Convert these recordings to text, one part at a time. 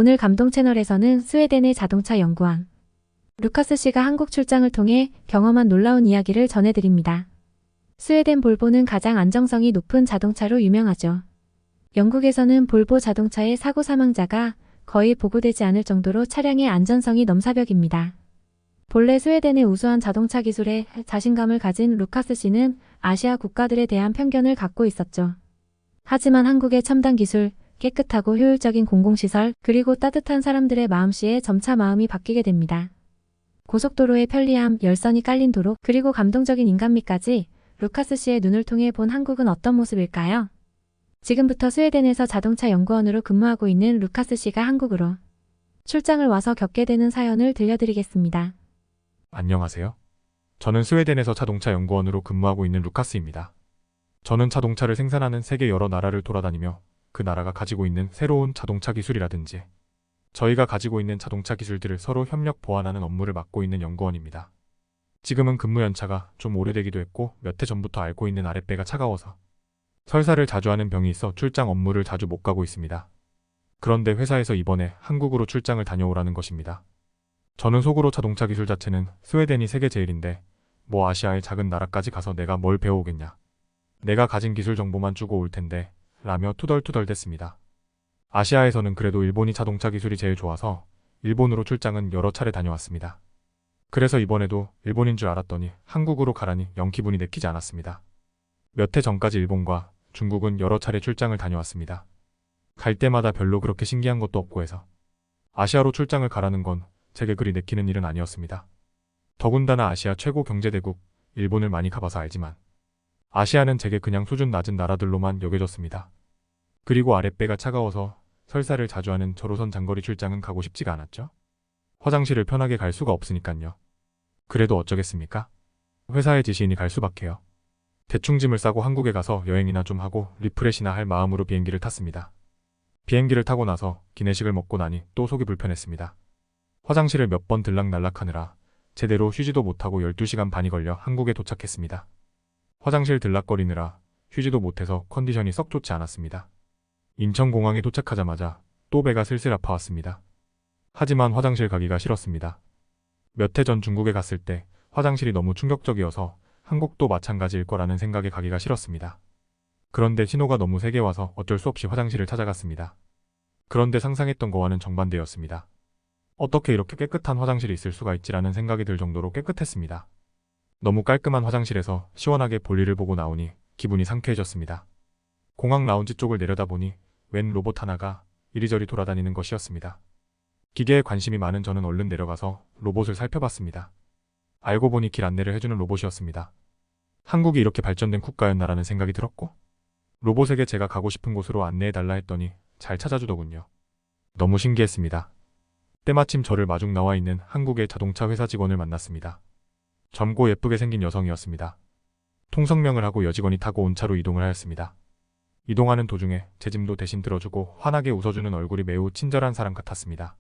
오늘 감동 채널에서는 스웨덴의 자동차 연구원 루카스 씨가 한국 출장을 통해 경험한 놀라운 이야기를 전해드립니다. 스웨덴 볼보는 가장 안정성이 높은 자동차로 유명하죠. 영국에서는 볼보 자동차의 사고 사망자가 거의 보고되지 않을 정도로 차량의 안전성이 넘사벽입니다. 본래 스웨덴의 우수한 자동차 기술에 자신감을 가진 루카스 씨는 아시아 국가들에 대한 편견을 갖고 있었죠. 하지만 한국의 첨단 기술, 깨끗하고 효율적인 공공시설, 그리고 따뜻한 사람들의 마음씨에 점차 마음이 바뀌게 됩니다. 고속도로의 편리함, 열선이 깔린 도로, 그리고 감동적인 인간미까지 루카스 씨의 눈을 통해 본 한국은 어떤 모습일까요? 지금부터 스웨덴에서 자동차 연구원으로 근무하고 있는 루카스 씨가 한국으로 출장을 와서 겪게 되는 사연을 들려드리겠습니다. 안녕하세요. 저는 스웨덴에서 자동차 연구원으로 근무하고 있는 루카스입니다. 저는 자동차를 생산하는 세계 여러 나라를 돌아다니며 그 나라가 가지고 있는 새로운 자동차 기술이라든지 저희가 가지고 있는 자동차 기술들을 서로 협력 보완하는 업무를 맡고 있는 연구원입니다. 지금은 근무 연차가 좀 오래되기도 했고 몇 해 전부터 앓고 있는 아랫배가 차가워서 설사를 자주 하는 병이 있어 출장 업무를 자주 못 가고 있습니다. 그런데 회사에서 이번에 한국으로 출장을 다녀오라는 것입니다. 저는 속으로 자동차 기술 자체는 스웨덴이 세계 제일인데 뭐 아시아의 작은 나라까지 가서 내가 뭘 배워오겠냐. 내가 가진 기술 정보만 주고 올 텐데 라며 투덜투덜댔습니다. 아시아에서는 그래도 일본이 자동차 기술이 제일 좋아서 일본으로 출장은 여러 차례 다녀왔습니다. 그래서 이번에도 일본인 줄 알았더니 한국으로 가라니 영 기분이 내키지 않았습니다. 몇 해 전까지 일본과 중국은 여러 차례 출장을 다녀왔습니다. 갈 때마다 별로 그렇게 신기한 것도 없고 해서 아시아로 출장을 가라는 건 제게 그리 내키는 일은 아니었습니다. 더군다나 아시아 최고 경제대국 일본을 많이 가봐서 알지만 아시아는 제게 그냥 수준 낮은 나라들로만 여겨졌습니다. 그리고 아랫배가 차가워서 설사를 자주 하는 저로선 장거리 출장은 가고 싶지가 않았죠. 화장실을 편하게 갈 수가 없으니깐요. 그래도 어쩌겠습니까? 회사의 지시이니 갈 수밖에요. 대충 짐을 싸고 한국에 가서 여행이나 좀 하고 리프레시나 할 마음으로 비행기를 탔습니다. 비행기를 타고 나서 기내식을 먹고 나니 또 속이 불편했습니다. 화장실을 몇 번 들락날락하느라 제대로 쉬지도 못하고 12시간 반이 걸려 한국에 도착했습니다. 화장실 들락거리느라 쉬지도 못해서 컨디션이 썩 좋지 않았습니다. 인천공항에 도착하자마자 또 배가 슬슬 아파왔습니다. 하지만 화장실 가기가 싫었습니다. 몇 해 전 중국에 갔을 때 화장실이 너무 충격적이어서 한국도 마찬가지일 거라는 생각에 가기가 싫었습니다. 그런데 신호가 너무 세게 와서 어쩔 수 없이 화장실을 찾아갔습니다. 그런데 상상했던 거와는 정반대였습니다. 어떻게 이렇게 깨끗한 화장실이 있을 수가 있지라는 생각이 들 정도로 깨끗했습니다. 너무 깔끔한 화장실에서 시원하게 볼일을 보고 나오니 기분이 상쾌해졌습니다. 공항 라운지 쪽을 내려다보니 웬 로봇 하나가 이리저리 돌아다니는 것이었습니다. 기계에 관심이 많은 저는 얼른 내려가서 로봇을 살펴봤습니다. 알고 보니 길 안내를 해주는 로봇이었습니다. 한국이 이렇게 발전된 국가였나라는 생각이 들었고 로봇에게 제가 가고 싶은 곳으로 안내해달라 했더니 잘 찾아주더군요. 너무 신기했습니다. 때마침 저를 마중 나와 있는 한국의 자동차 회사 직원을 만났습니다. 젊고 예쁘게 생긴 여성이었습니다. 통성명을 하고 여직원이 타고 온 차로 이동을 하였습니다. 이동하는 도중에 제 짐도 대신 들어주고 환하게 웃어주는 얼굴이 매우 친절한 사람 같았습니다.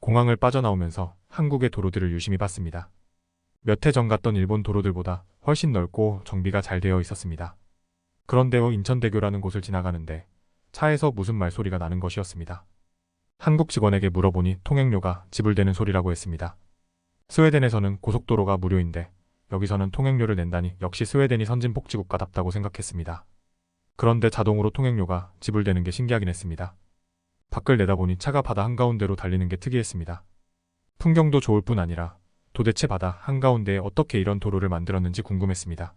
공항을 빠져나오면서 한국의 도로들을 유심히 봤습니다. 몇 해 전 갔던 일본 도로들보다 훨씬 넓고 정비가 잘 되어 있었습니다. 그런데 인천대교라는 곳을 지나가는데 차에서 무슨 말소리가 나는 것이었습니다. 한국 직원에게 물어보니 통행료가 지불되는 소리라고 했습니다. 스웨덴에서는 고속도로가 무료인데 여기서는 통행료를 낸다니 역시 스웨덴이 선진복지국가답다고 생각했습니다. 그런데 자동으로 통행료가 지불되는 게 신기하긴 했습니다. 밖을 내다보니 차가 바다 한가운데로 달리는 게 특이했습니다. 풍경도 좋을 뿐 아니라 도대체 바다 한가운데에 어떻게 이런 도로를 만들었는지 궁금했습니다.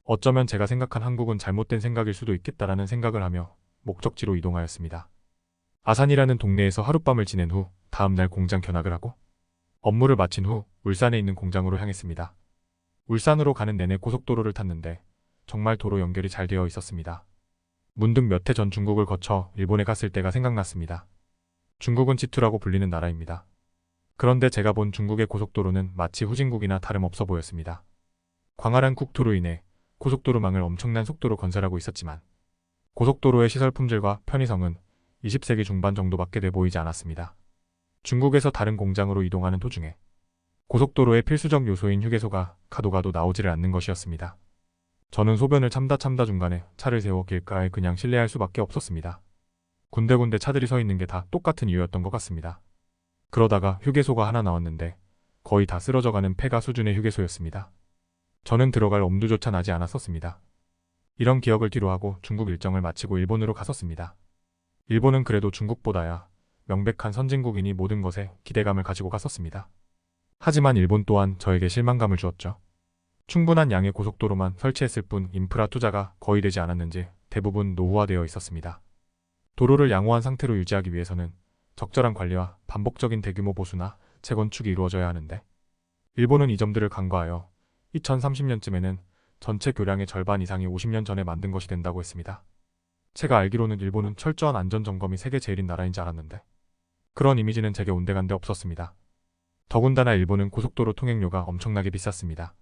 어쩌면 제가 생각한 한국은 잘못된 생각일 수도 있겠다라는 생각을 하며 목적지로 이동하였습니다. 아산이라는 동네에서 하룻밤을 지낸 후 다음날 공장 견학을 하고 업무를 마친 후 울산에 있는 공장으로 향했습니다. 울산으로 가는 내내 고속도로를 탔는데 정말 도로 연결이 잘 되어 있었습니다. 문득 몇 해 전 중국을 거쳐 일본에 갔을 때가 생각났습니다. 중국은 지투라고 불리는 나라입니다. 그런데 제가 본 중국의 고속도로는 마치 후진국이나 다름없어 보였습니다. 광활한 국토로 인해 고속도로망을 엄청난 속도로 건설하고 있었지만 고속도로의 시설 품질과 편의성은 20세기 중반 정도밖에 돼 보이지 않았습니다. 중국에서 다른 공장으로 이동하는 도중에 고속도로의 필수적 요소인 휴게소가 가도 나오지를 않는 것이었습니다. 저는 소변을 참다 중간에 차를 세워 길가에 그냥 실내할 수밖에 없었습니다. 군데군데 차들이 서 있는 게 다 똑같은 이유였던 것 같습니다. 그러다가 휴게소가 하나 나왔는데 거의 다 쓰러져가는 폐가 수준의 휴게소였습니다. 저는 들어갈 엄두조차 나지 않았었습니다. 이런 기억을 뒤로하고 중국 일정을 마치고 일본으로 갔었습니다. 일본은 그래도 중국보다야 명백한 선진국이니 모든 것에 기대감을 가지고 갔었습니다. 하지만 일본 또한 저에게 실망감을 주었죠. 충분한 양의 고속도로만 설치했을 뿐 인프라 투자가 거의 되지 않았는지 대부분 노후화되어 있었습니다. 도로를 양호한 상태로 유지하기 위해서는 적절한 관리와 반복적인 대규모 보수나 재건축이 이루어져야 하는데 일본은 이 점들을 간과하여 2030년쯤에는 전체 교량의 절반 이상이 50년 전에 만든 것이 된다고 했습니다. 제가 알기로는 일본은 철저한 안전점검이 세계 제일인 나라인 줄 알았는데 그런 이미지는 제게 온데간데 없었습니다. 더군다나 일본은 고속도로 통행료가 엄청나게 비쌌습니다.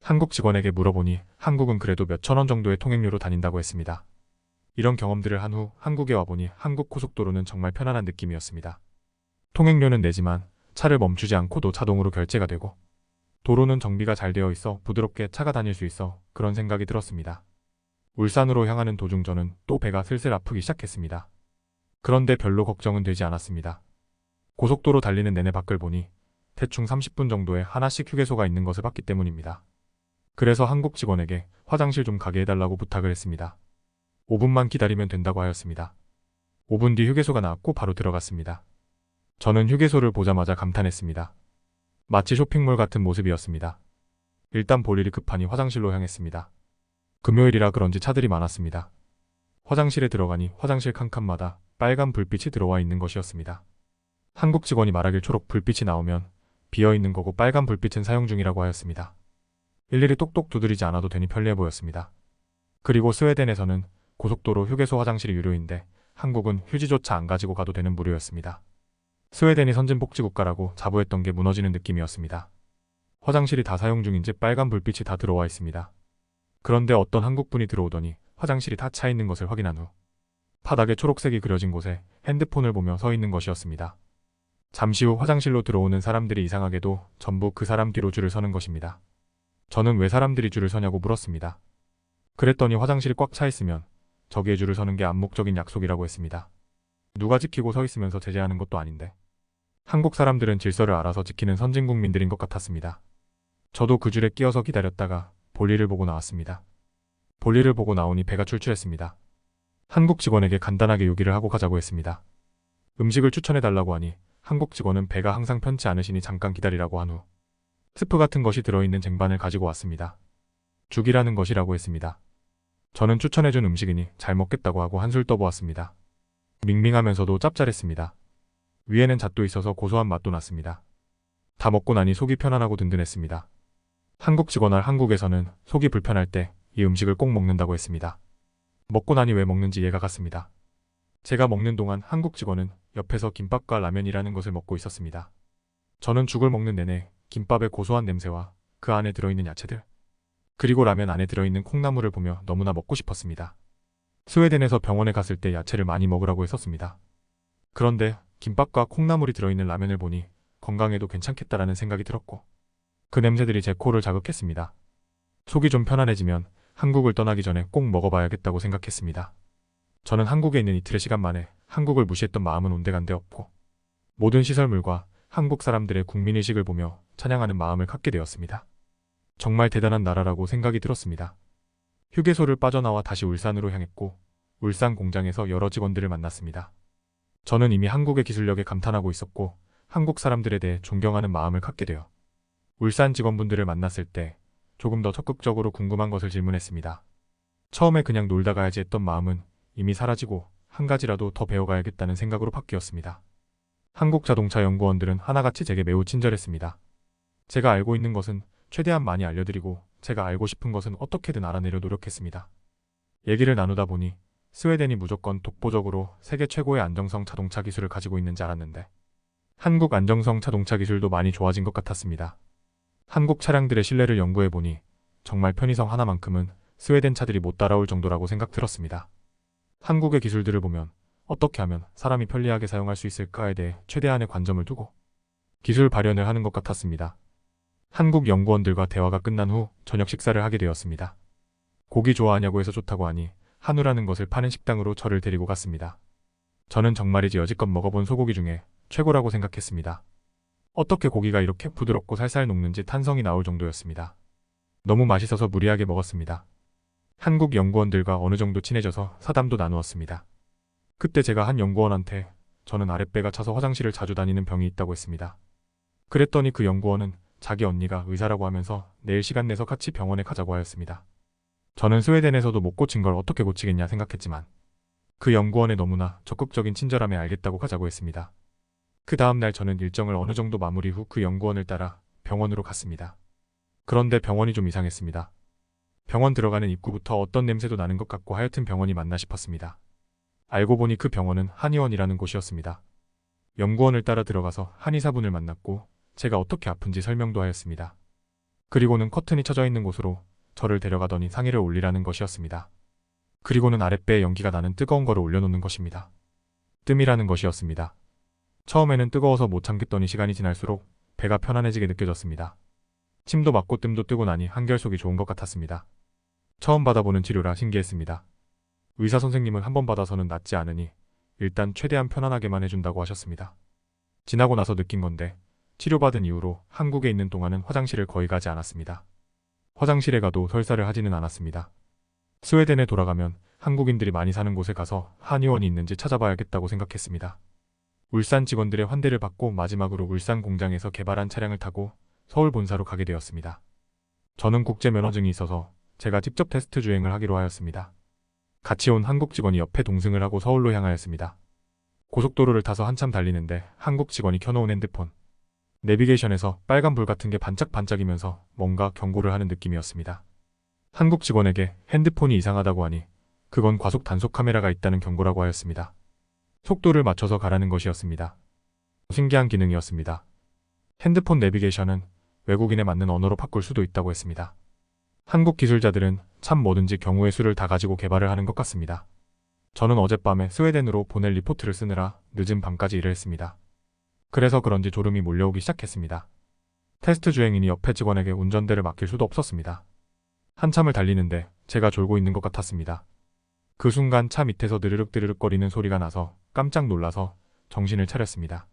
한국 직원에게 물어보니 한국은 그래도 몇천 원 정도의 통행료로 다닌다고 했습니다. 이런 경험들을 한 후 한국에 와보니 한국 고속도로는 정말 편안한 느낌이었습니다. 통행료는 내지만 차를 멈추지 않고도 자동으로 결제가 되고 도로는 정비가 잘 되어 있어 부드럽게 차가 다닐 수 있어 그런 생각이 들었습니다. 울산으로 향하는 도중 저는 또 배가 슬슬 아프기 시작했습니다. 그런데 별로 걱정은 되지 않았습니다. 고속도로 달리는 내내 밖을 보니 대충 30분 정도에 하나씩 휴게소가 있는 것을 봤기 때문입니다. 그래서 한국 직원에게 화장실 좀 가게 해달라고 부탁을 했습니다. 5분만 기다리면 된다고 하였습니다. 5분 뒤 휴게소가 나왔고 바로 들어갔습니다. 저는 휴게소를 보자마자 감탄했습니다. 마치 쇼핑몰 같은 모습이었습니다. 일단 볼 일이 급하니 화장실로 향했습니다. 금요일이라 그런지 차들이 많았습니다. 화장실에 들어가니 화장실 칸칸마다 빨간 불빛이 들어와 있는 것이었습니다. 한국 직원이 말하길 초록 불빛이 나오면 비어있는 거고 빨간 불빛은 사용 중이라고 하였습니다. 일일이 똑똑 두드리지 않아도 되니 편리해 보였습니다. 그리고 스웨덴에서는 고속도로 휴게소 화장실이 유료인데 한국은 휴지조차 안 가지고 가도 되는 무료였습니다. 스웨덴이 선진복지국가라고 자부했던 게 무너지는 느낌이었습니다. 화장실이 다 사용 중인지 빨간 불빛이 다 들어와 있습니다. 그런데 어떤 한국분이 들어오더니 화장실이 다 차 있는 것을 확인한 후 바닥에 초록색이 그려진 곳에 핸드폰을 보며 서 있는 것이었습니다. 잠시 후 화장실로 들어오는 사람들이 이상하게도 전부 그 사람 뒤로 줄을 서는 것입니다. 저는 왜 사람들이 줄을 서냐고 물었습니다. 그랬더니 화장실이 꽉 차 있으면 저기에 줄을 서는 게 암묵적인 약속이라고 했습니다. 누가 지키고 서 있으면서 제재하는 것도 아닌데. 한국 사람들은 질서를 알아서 지키는 선진국민들인 것 같았습니다. 저도 그 줄에 끼어서 기다렸다가 볼일을 보고 나왔습니다. 볼일을 보고 나오니 배가 출출했습니다. 한국 직원에게 간단하게 요기를 하고 가자고 했습니다. 음식을 추천해달라고 하니 한국 직원은 배가 항상 편치 않으시니 잠깐 기다리라고 한 후 스프 같은 것이 들어있는 쟁반을 가지고 왔습니다. 죽이라는 것이라고 했습니다. 저는 추천해준 음식이니 잘 먹겠다고 하고 한술 떠보았습니다. 밍밍하면서도 짭짤했습니다. 위에는 잣도 있어서 고소한 맛도 났습니다. 다 먹고 나니 속이 편안하고 든든했습니다. 한국 직원할 한국에서는 속이 불편할 때 이 음식을 꼭 먹는다고 했습니다. 먹고 나니 왜 먹는지 이해가 갔습니다. 제가 먹는 동안 한국 직원은 옆에서 김밥과 라면이라는 것을 먹고 있었습니다. 저는 죽을 먹는 내내 김밥의 고소한 냄새와 그 안에 들어있는 야채들, 그리고 라면 안에 들어있는 콩나물을 보며 너무나 먹고 싶었습니다. 스웨덴에서 병원에 갔을 때 야채를 많이 먹으라고 했었습니다. 그런데 김밥과 콩나물이 들어있는 라면을 보니 건강에도 괜찮겠다라는 생각이 들었고 그 냄새들이 제 코를 자극했습니다. 속이 좀 편안해지면 한국을 떠나기 전에 꼭 먹어봐야겠다고 생각했습니다. 저는 한국에 있는 이틀의 시간 만에 한국을 무시했던 마음은 온데간데 없고 모든 시설물과 한국 사람들의 국민의식을 보며 찬양하는 마음을 갖게 되었습니다. 정말 대단한 나라라고 생각이 들었습니다. 휴게소를 빠져나와 다시 울산으로 향했고 울산 공장에서 여러 직원들을 만났습니다. 저는 이미 한국의 기술력에 감탄하고 있었고 한국 사람들에 대해 존경하는 마음을 갖게 되어 울산 직원분들을 만났을 때 조금 더 적극적으로 궁금한 것을 질문했습니다. 처음에 그냥 놀다 가야지 했던 마음은 이미 사라지고 한 가지라도 더 배워가야겠다는 생각으로 바뀌었습니다. 한국 자동차 연구원들은 하나같이 제게 매우 친절했습니다. 제가 알고 있는 것은 최대한 많이 알려드리고 제가 알고 싶은 것은 어떻게든 알아내려 노력했습니다. 얘기를 나누다 보니 스웨덴이 무조건 독보적으로 세계 최고의 안정성 자동차 기술을 가지고 있는지 알았는데 한국 안정성 자동차 기술도 많이 좋아진 것 같았습니다. 한국 차량들의 실내를 연구해보니 정말 편의성 하나만큼은 스웨덴 차들이 못 따라올 정도라고 생각 들었습니다. 한국의 기술들을 보면 어떻게 하면 사람이 편리하게 사용할 수 있을까에 대해 최대한의 관점을 두고 기술 발현을 하는 것 같았습니다. 한국 연구원들과 대화가 끝난 후 저녁 식사를 하게 되었습니다. 고기 좋아하냐고 해서 좋다고 하니 한우라는 것을 파는 식당으로 저를 데리고 갔습니다. 저는 정말이지 여지껏 먹어본 소고기 중에 최고라고 생각했습니다. 어떻게 고기가 이렇게 부드럽고 살살 녹는지 탄성이 나올 정도였습니다. 너무 맛있어서 무리하게 먹었습니다. 한국 연구원들과 어느 정도 친해져서 사담도 나누었습니다. 그때 제가 한 연구원한테 저는 아랫배가 차서 화장실을 자주 다니는 병이 있다고 했습니다. 그랬더니 그 연구원은 자기 언니가 의사라고 하면서 내일 시간 내서 같이 병원에 가자고 하였습니다. 저는 스웨덴에서도 못 고친 걸 어떻게 고치겠냐 생각했지만 그 연구원의 너무나 적극적인 친절함에 알겠다고 가자고 했습니다. 그 다음 날 저는 일정을 어느 정도 마무리 후 그 연구원을 따라 병원으로 갔습니다. 그런데 병원이 좀 이상했습니다. 병원 들어가는 입구부터 어떤 냄새도 나는 것 같고 하여튼 병원이 맞나 싶었습니다. 알고 보니 그 병원은 한의원이라는 곳이었습니다. 연구원을 따라 들어가서 한의사분을 만났고 제가 어떻게 아픈지 설명도 하였습니다. 그리고는 커튼이 쳐져 있는 곳으로 저를 데려가더니 상의를 올리라는 것이었습니다. 그리고는 아랫배에 연기가 나는 뜨거운 거를 올려놓는 것입니다. 뜸이라는 것이었습니다. 처음에는 뜨거워서 못 참겠더니 시간이 지날수록 배가 편안해지게 느껴졌습니다. 침도 맞고 뜸도 뜨고 나니 한결 속이 좋은 것 같았습니다. 처음 받아보는 치료라 신기했습니다. 의사 선생님은 한 번 받아서는 낫지 않으니 일단 최대한 편안하게만 해준다고 하셨습니다. 지나고 나서 느낀 건데 치료받은 이후로 한국에 있는 동안은 화장실을 거의 가지 않았습니다. 화장실에 가도 설사를 하지는 않았습니다. 스웨덴에 돌아가면 한국인들이 많이 사는 곳에 가서 한의원이 있는지 찾아봐야겠다고 생각했습니다. 울산 직원들의 환대를 받고 마지막으로 울산 공장에서 개발한 차량을 타고 서울 본사로 가게 되었습니다. 저는 국제 면허증이 있어서 제가 직접 테스트 주행을 하기로 하였습니다. 같이 온 한국 직원이 옆에 동승을 하고 서울로 향하였습니다. 고속도로를 타서 한참 달리는데 한국 직원이 켜놓은 핸드폰. 내비게이션에서 빨간 불 같은 게 반짝반짝이면서 뭔가 경고를 하는 느낌이었습니다. 한국 직원에게 핸드폰이 이상하다고 하니 그건 과속 단속 카메라가 있다는 경고라고 하였습니다. 속도를 맞춰서 가라는 것이었습니다. 신기한 기능이었습니다. 핸드폰 내비게이션은 외국인에 맞는 언어로 바꿀 수도 있다고 했습니다. 한국 기술자들은 참 뭐든지 경우의 수를 다 가지고 개발을 하는 것 같습니다. 저는 어젯밤에 스웨덴으로 보낼 리포트를 쓰느라 늦은 밤까지 일을 했습니다. 그래서 그런지 졸음이 몰려오기 시작했습니다. 테스트 주행이니 옆에 직원에게 운전대를 맡길 수도 없었습니다. 한참을 달리는데 제가 졸고 있는 것 같았습니다. 그 순간 차 밑에서 드르륵 드르륵 거리는 소리가 나서 깜짝 놀라서 정신을 차렸습니다.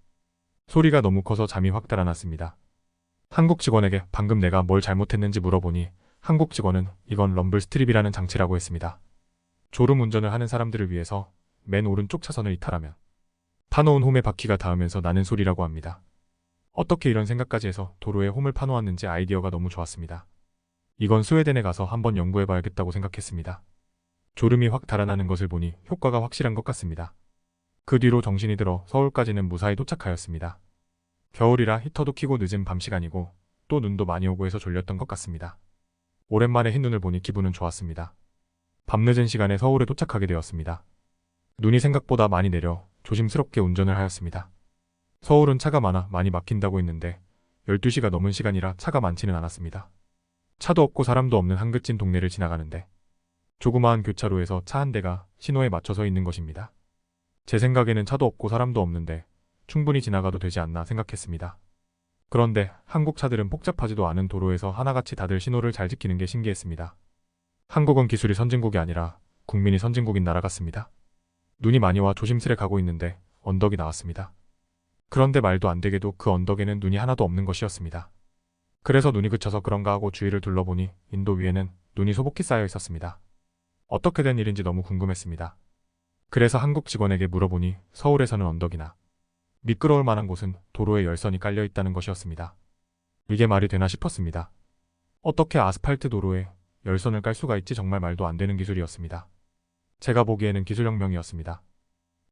소리가 너무 커서 잠이 확 달아났습니다. 한국 직원에게 방금 내가 뭘 잘못했는지 물어보니 한국 직원은 이건 럼블 스트립이라는 장치라고 했습니다. 졸음 운전을 하는 사람들을 위해서 맨 오른쪽 차선을 이탈하면 파놓은 홈에 바퀴가 닿으면서 나는 소리라고 합니다. 어떻게 이런 생각까지 해서 도로에 홈을 파놓았는지 아이디어가 너무 좋았습니다. 이건 스웨덴에 가서 한번 연구해봐야겠다고 생각했습니다. 졸음이 확 달아나는 것을 보니 효과가 확실한 것 같습니다. 그 뒤로 정신이 들어 서울까지는 무사히 도착하였습니다. 겨울이라 히터도 켜고 늦은 밤 시간이고 또 눈도 많이 오고 해서 졸렸던 것 같습니다. 오랜만에 흰눈을 보니 기분은 좋았습니다. 밤늦은 시간에 서울에 도착하게 되었습니다. 눈이 생각보다 많이 내려 조심스럽게 운전을 하였습니다. 서울은 차가 많아 많이 막힌다고 했는데 12시가 넘은 시간이라 차가 많지는 않았습니다. 차도 없고 사람도 없는 한긋진 동네를 지나가는데 조그마한 교차로에서 차 한 대가 신호에 맞춰서 있는 것입니다. 제 생각에는 차도 없고 사람도 없는데 충분히 지나가도 되지 않나 생각했습니다. 그런데 한국 차들은 복잡하지도 않은 도로에서 하나같이 다들 신호를 잘 지키는 게 신기했습니다. 한국은 기술이 선진국이 아니라 국민이 선진국인 나라 같습니다. 눈이 많이 와 조심스레 가고 있는데 언덕이 나왔습니다. 그런데 말도 안 되게도 그 언덕에는 눈이 하나도 없는 것이었습니다. 그래서 눈이 그쳐서 그런가 하고 주위를 둘러보니 인도 위에는 눈이 소복히 쌓여 있었습니다. 어떻게 된 일인지 너무 궁금했습니다. 그래서 한국 직원에게 물어보니 서울에서는 언덕이나 미끄러울 만한 곳은 도로에 열선이 깔려 있다는 것이었습니다. 이게 말이 되나 싶었습니다. 어떻게 아스팔트 도로에 열선을 깔 수가 있지 정말 말도 안 되는 기술이었습니다. 제가 보기에는 기술혁명이었습니다.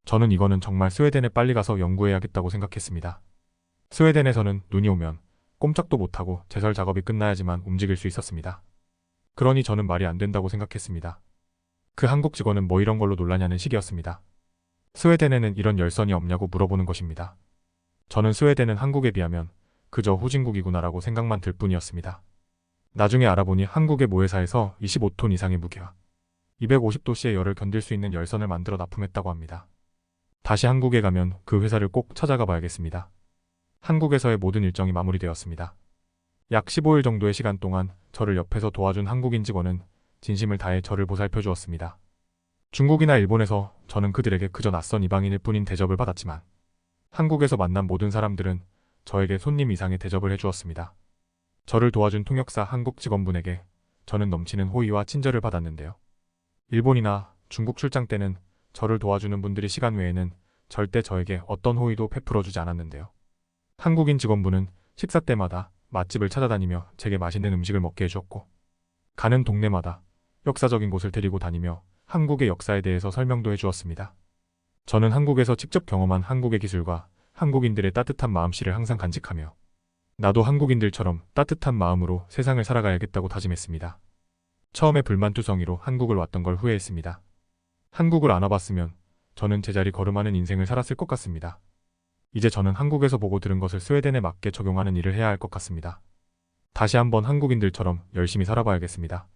저는 이거는 정말 스웨덴에 빨리 가서 연구해야겠다고 생각했습니다. 스웨덴에서는 눈이 오면 꼼짝도 못하고 제설 작업이 끝나야지만 움직일 수 있었습니다. 그러니 저는 말이 안 된다고 생각했습니다. 그 한국 직원은 뭐 이런 걸로 놀라냐는 식이었습니다. 스웨덴에는 이런 열선이 없냐고 물어보는 것입니다. 저는 스웨덴은 한국에 비하면 그저 후진국이구나라고 생각만 들 뿐이었습니다. 나중에 알아보니 한국의 모회사에서 25톤 이상의 무게와 250도씨의 열을 견딜 수 있는 열선을 만들어 납품했다고 합니다. 다시 한국에 가면 그 회사를 꼭 찾아가 봐야겠습니다. 한국에서의 모든 일정이 마무리되었습니다. 약 15일 정도의 시간 동안 저를 옆에서 도와준 한국인 직원은 진심을 다해 저를 보살펴 주었습니다. 중국이나 일본에서 저는 그들에게 그저 낯선 이방인일 뿐인 대접을 받았지만 한국에서 만난 모든 사람들은 저에게 손님 이상의 대접을 해주었습니다. 저를 도와준 통역사 한국 직원분에게 저는 넘치는 호의와 친절을 받았는데요. 일본이나 중국 출장 때는 저를 도와주는 분들이 시간 외에는 절대 저에게 어떤 호의도 베풀어주지 않았는데요. 한국인 직원분은 식사 때마다 맛집을 찾아다니며 제게 맛있는 음식을 먹게 해주었고, 가는 동네마다 역사적인 곳을 데리고 다니며 한국의 역사에 대해서 설명도 해주었습니다. 저는 한국에서 직접 경험한 한국의 기술과 한국인들의 따뜻한 마음씨를 항상 간직하며 나도 한국인들처럼 따뜻한 마음으로 세상을 살아가야겠다고 다짐했습니다. 처음에 불만투성이로 한국을 왔던 걸 후회했습니다. 한국을 안 와봤으면 저는 제자리 걸음하는 인생을 살았을 것 같습니다. 이제 저는 한국에서 보고 들은 것을 스웨덴에 맞게 적용하는 일을 해야 할 것 같습니다. 다시 한번 한국인들처럼 열심히 살아봐야겠습니다.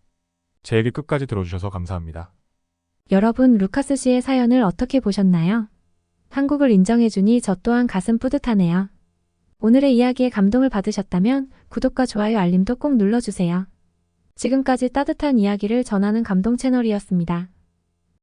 제 얘기 끝까지 들어주셔서 감사합니다. 여러분, 루카스 씨의 사연을 어떻게 보셨나요? 한국을 인정해주니 저 또한 가슴 뿌듯하네요. 오늘의 이야기에 감동을 받으셨다면 구독과 좋아요 알림도 꼭 눌러주세요. 지금까지 따뜻한 이야기를 전하는 감동 채널이었습니다.